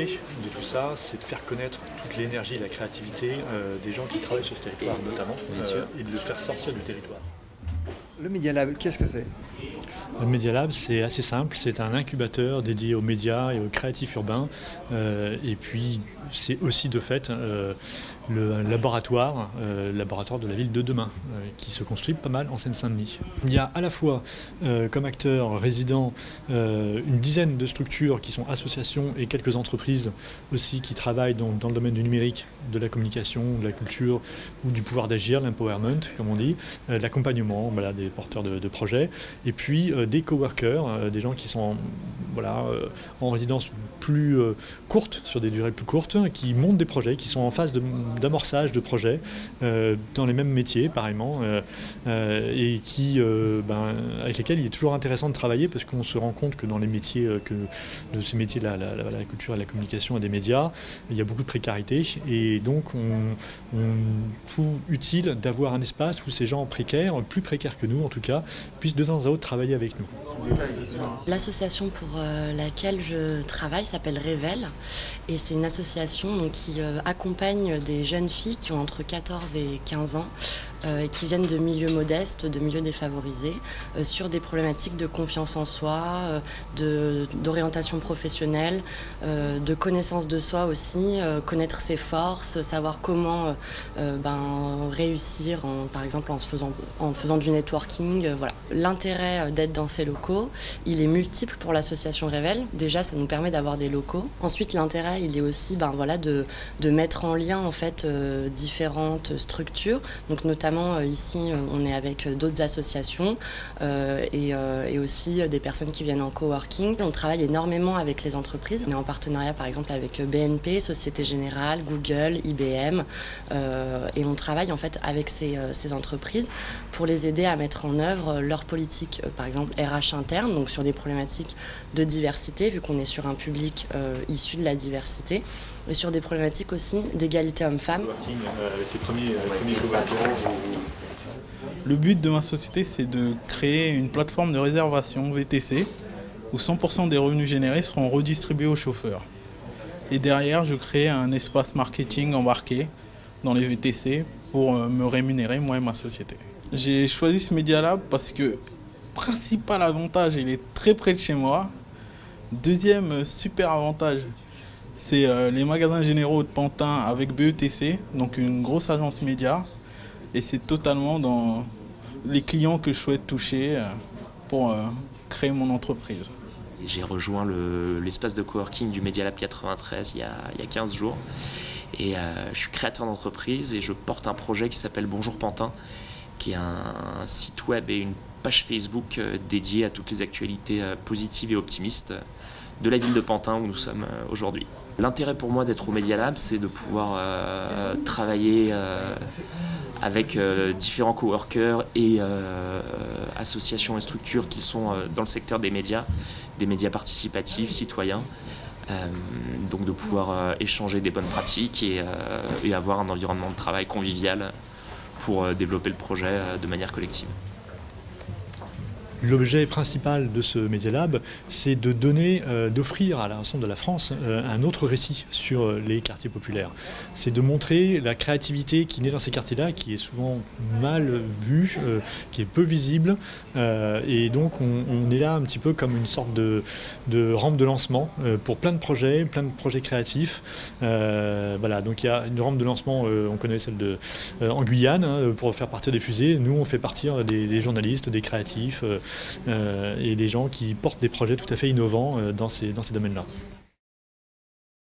piliers de tout ça, c'est de faire connaître toute l'énergie et la créativité des gens qui travaillent sur ce territoire notamment, et de le faire sortir du territoire. Le Media Lab, qu'est-ce que c'est? Le Media Lab, c'est assez simple, c'est un incubateur dédié aux médias et aux créatifs urbains. Et puis, c'est aussi de fait le laboratoire de la ville de demain, qui se construit pas mal en Seine-Saint-Denis. Il y a à la fois, comme acteurs résidents, une dizaine de structures qui sont associations et quelques entreprises aussi qui travaillent dans le domaine du numérique, de la communication, de la culture ou du pouvoir d'agir, l'empowerment, comme on dit, de l'accompagnement, voilà, des porteurs de projets, et puis des coworkers, des gens qui sont en résidence plus courte, sur des durées plus courtes, qui montent des projets, qui sont en phase d'amorçage de projets dans les mêmes métiers, pareillement, et qui, avec lesquels il est toujours intéressant de travailler parce qu'on se rend compte que dans les métiers, de ces métiers de la culture et de la communication et des médias, il y a beaucoup de précarité et donc on trouve utile d'avoir un espace où ces gens précaires, plus précaires que nous en tout cas, puissent de temps à autre travailler avec nous. L'association pour laquelle je travaille s'appelle Révèle et c'est une association qui accompagne des jeunes filles qui ont entre 14 et 15 ans et qui viennent de milieux modestes, de milieux défavorisés, sur des problématiques de confiance en soi, d'orientation professionnelle, de connaissance de soi aussi, connaître ses forces, savoir comment réussir, par exemple en faisant du networking. Voilà. L'intérêt d'être dans ces locaux, il est multiple pour l'association Révèle. Déjà, ça nous permet d'avoir des locaux. Ensuite, l'intérêt, il est aussi de mettre en lien en fait, différentes structures, donc notamment ici, on est avec d'autres associations et aussi des personnes qui viennent en coworking. On travaille énormément avec les entreprises. On est en partenariat par exemple avec BNP, Société Générale, Google, IBM et on travaille en fait avec ces entreprises pour les aider à mettre en œuvre leur politique, par exemple RH interne, donc sur des problématiques de diversité, vu qu'on est sur un public issu de la diversité, et sur des problématiques aussi d'égalité homme-femme. Le but de ma société, c'est de créer une plateforme de réservation VTC où 100% des revenus générés seront redistribués aux chauffeurs. Et derrière, je crée un espace marketing embarqué dans les VTC pour me rémunérer, moi et ma société. J'ai choisi ce Media Lab parce que le principal avantage, il est très près de chez moi. Deuxième super avantage, c'est les magasins généraux de Pantin avec BETC, donc une grosse agence média. Et c'est totalement dans les clients que je souhaite toucher pour créer mon entreprise. J'ai rejoint l'espace de coworking du Media Lab 93 il y a 15 jours. Et je suis créateur d'entreprise et je porte un projet qui s'appelle Bonjour Pantin, qui est un site web et une page Facebook dédiée à toutes les actualités positives et optimistes de la ville de Pantin où nous sommes aujourd'hui. L'intérêt pour moi d'être au Media Lab, c'est de pouvoir travailler avec différents coworkers et associations et structures qui sont dans le secteur des médias participatifs, citoyens. Donc de pouvoir échanger des bonnes pratiques et avoir un environnement de travail convivial pour développer le projet de manière collective. L'objet principal de ce Media Lab, c'est de donner, d'offrir à l'ensemble de la France un autre récit sur les quartiers populaires. C'est de montrer la créativité qui naît dans ces quartiers-là, qui est souvent mal vue, qui est peu visible. Et donc on est là un petit peu comme une sorte de rampe de lancement pour plein de projets créatifs. Voilà, donc il y a une rampe de lancement, on connaît celle en Guyane, pour faire partir des fusées. Nous, on fait partir des journalistes, des créatifs, et des gens qui portent des projets tout à fait innovants dans ces domaines-là.